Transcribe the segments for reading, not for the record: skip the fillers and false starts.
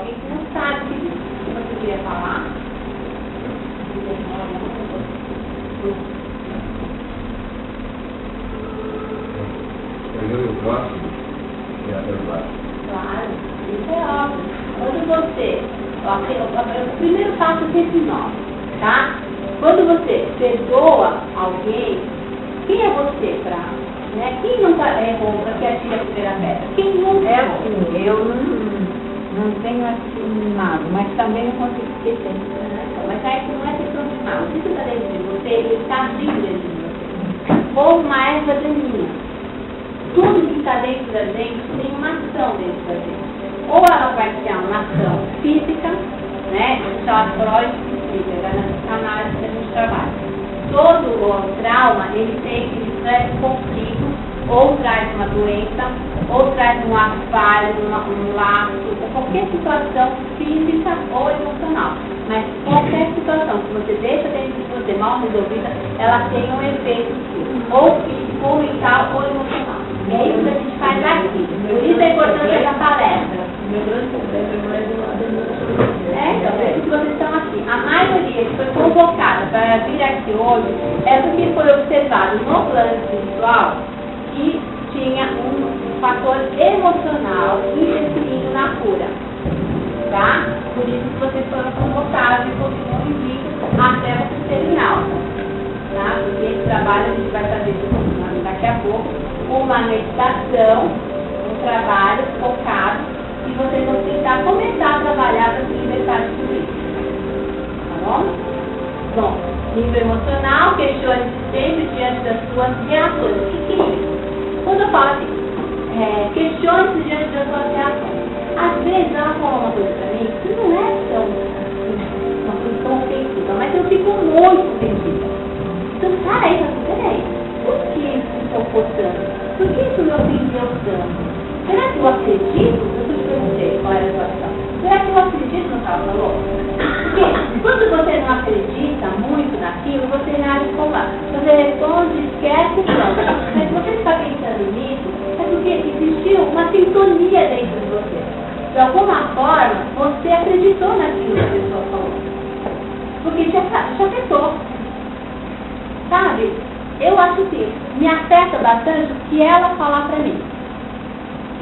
alguém que não sabe o que você queria falar? O próximo é a verdade. Claro, isso é óbvio. Quando você, o primeiro passo é sempre nós, tá? Quando você perdoa alguém, quem é você pra, né? Quem não errou pra que atira a primeira pedra? Quem não É errou? assim, eu não tenho assim nada, mas também não consigo esquecer. Mas aí não é questão de mal. Se está dentro de você, ele está vivo dentro de você. Ou uma erva daninha. Tudo que está dentro da gente tem uma ação dentro da gente. Ou ela vai ser uma ação física, né? O Charles Freud explica na análise que a gente trabalha. Todo o trauma, ele traz conflito, ou traz uma doença, ou traz um ato falho, um laço, ou qualquer situação física ou emocional. Mas qualquer situação que você deixa dentro de você mal resolvida, ela tem um efeito ou físico, ou mental, ou emocional. É isso que a gente faz aqui. Por isso a importância dessa palestra. Então, por isso que vocês estão aqui. A maioria que foi convocada para vir aqui hoje é porque foi observado no plano espiritual que tinha um fator emocional interferindo na cura. Tá? Por isso que vocês foram convocados e continuam vindo até a terminal. Tá? Porque esse trabalho a gente vai fazer daqui a pouco, uma meditação, um trabalho focado, e vocês vão tentar começar a trabalhar para se libertar de tudo isso. Tá bom? Bom, nível emocional, questione sempre diante das suas reações. O que é isso? Quando eu falo assim, questione-se diante das suas reações. Às vezes ela fala uma coisa pra mim que não é uma coisa tão ofensiva, mas eu fico muito ofensiva. Então, peraí, por que isso me comportando? Por que isso me ofendeu tanto? Será que eu acredito? Eu te perguntei qual era a situação. Será que eu acredito no que ela falou? Porque quando você não acredita muito naquilo, você reage como lá. Você responde, esquece e pronto. Mas se você está pensando nisso, é porque existiu uma sintonia dentro de você. De alguma forma, você acreditou naquilo que a pessoa falou. Porque te afetou. Sabe? Eu acho que me afeta bastante o que ela falar pra mim.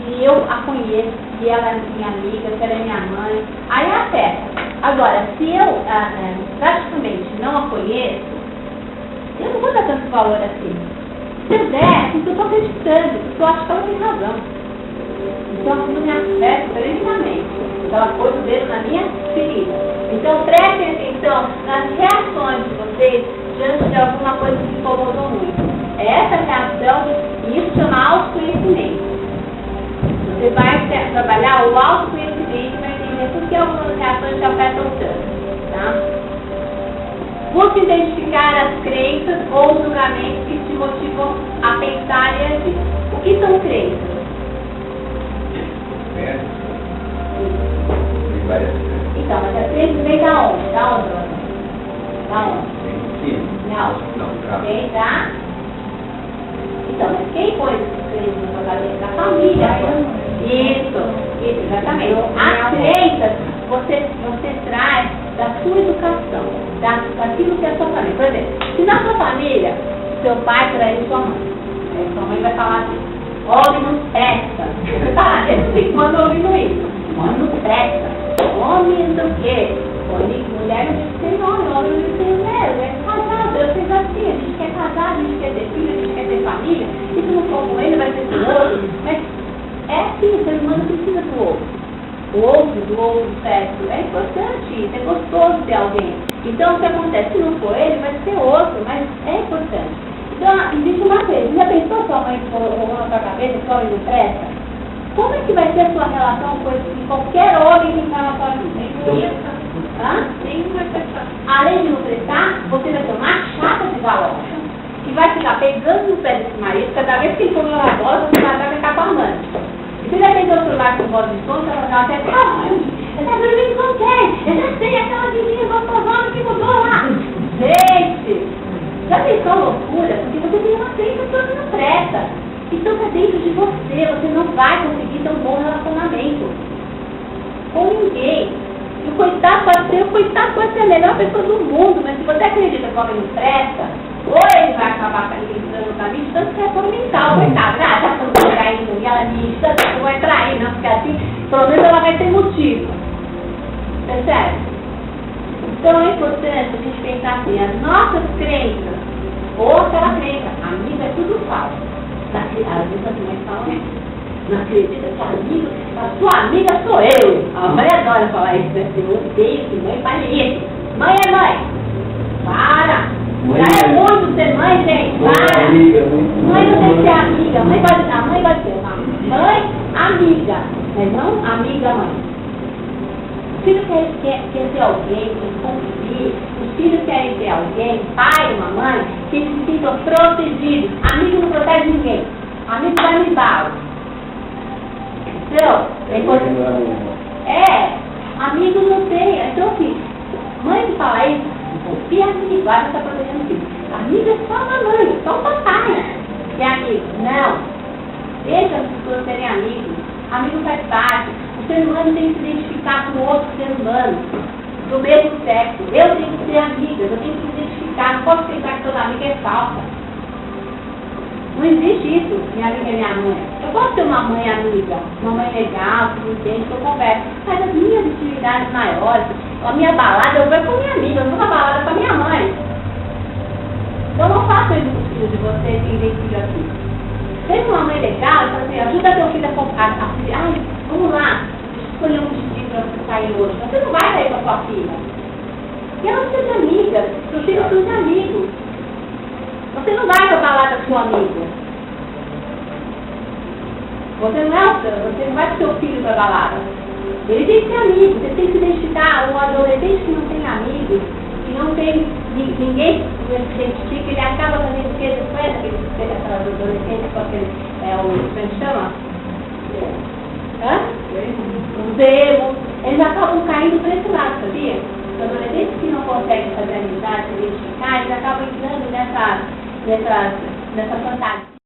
Se eu a conheço, se ela é minha amiga, se ela é minha mãe, aí afeta. Agora, se eu praticamente não a conheço, eu não vou dar tanto valor assim. Se eu der, porque eu estou acreditando, porque eu acho que ela tem razão. Então aquilo me afeta tremendamente. Ela pôs o dedo na minha ferida. Então prestem atenção nas reações de vocês diante de alguma coisa que incomodou muito. Essa reação, isso chama autoconhecimento. Você vai trabalhar o autoconhecimento e vai entender por que algumas reações te afetam tanto. Tá? Busque identificar as crenças ou julgamentos que te motivam a pensar e agir. O que são crenças? Então, mas a crença vem da onde? Da onde? Da onde? Não. Vem da... Então, mas quem pôs as crenças na sua cabeça? Da família. Isso, exatamente. As crenças você traz da sua educação, daquilo que é a sua família. Por exemplo, se na sua família, seu pai traiu sua mãe, aí sua mãe vai falar assim, homem não presta. Você tá lá, eles mandam ouvindo isso. Homem não presta. Homem não sei o quê. Mulher não tem nome, homem não tem mulher. É casado, eu sei assim, a gente quer casar, a gente quer ter filho, a gente quer ter família. E se não for com ele, vai ser com o outro. Mas é assim, o ser humano precisa do outro. Do outro sexo. É importante isso, é gostoso ter alguém. Então, o que acontece? Se não for ele, vai ser outro, mas é importante. Então, existe uma coisa. Já pensou sua mãe rolando na sua cabeça que homem não presta? Como é que vai ser a sua relação com qualquer homem que está na sua vida? Além de não prestar, você vai ser uma chata de galocha. Que vai ficar pegando no pé desse marido, cada vez que ele for na voz, você vai ficar com a amante. Você já tentou o celular com voz de som, ela vai até eu tá dormindo com quem? Eu já sei, aquela menina gostosona que mudou lá. Gente, já pensou loucura? Porque você tem uma crença que você não presta. Então tá dentro de você não vai conseguir ter um bom relacionamento. com ninguém. E o coitado pode ser a melhor pessoa do mundo, mas se você acredita que o homem não presta, ou ele vai acabar entrando no caminho, tanto que é mental, coitado. Já foi traindo, e ela me tanto que vai trair, não, porque assim, pelo menos ela vai ter motivo. Percebe? Então é importante a gente pensar assim, as nossas crenças, ou aquela crença, amiga é tudo falso. Às vezes as mães falam, não acredita que a sua amiga sou eu. A mãe adora falar isso, né? Eu odeio que mãe fale isso. Mãe é mãe. Para. Já é muito ser mãe, gente. Para. Mãe não tem que ser amiga. A mãe vai ser uma mãe amiga. Mas não amiga mãe. O filho quer ter alguém que confie. Os filhos querem ter alguém, pai, uma mãe, que se sintam protegidos. Amigo não protege ninguém. Amigo vai me dar. Então, amigo não tem. Então, assim, mãe que fala isso, confia que guarda está protegendo o filho. Amigo é só a mãe, só o papai que é amigo. Não. Deixa as pessoas serem amigos. Amigo faz parte. O ser humano tem que se identificar com outro ser humano do mesmo sexo. Eu tenho que ser amiga, eu tenho que me identificar. Não posso pensar que toda amiga é falsa. Não existe isso, minha amiga é minha mãe. Eu posso ter uma mãe amiga, uma mãe legal, que me entende, que eu converso. Mas as minhas atividades maiores, a minha balada, eu vou com minha amiga, eu vou na balada com a minha mãe. Então não faça isso com os filhos de vocês que identificam assim. Seja uma mãe legal, então assim, ajuda teu filho a focar. Ai, vamos lá, escolher um vestido para você sair hoje. Você não vai sair com a sua filha. E ela precisa de amiga, seu filho precisa de amigos. Você não vai pra balada com seu amigo. Você não vai com seu filho pra balada. Ele tem que ter amigos, você tem que identificar um adolescente que não tem amigos, que não tem ninguém que se identifica, ele acaba fazendo esquizofrenia, aquele adolescente com aquele, como é que chama? Os erros, eles acabam caindo para esse lado, sabia? Os adolescentes que não conseguem fazer amizade, se identificar, eles acabam entrando nessa fantasia.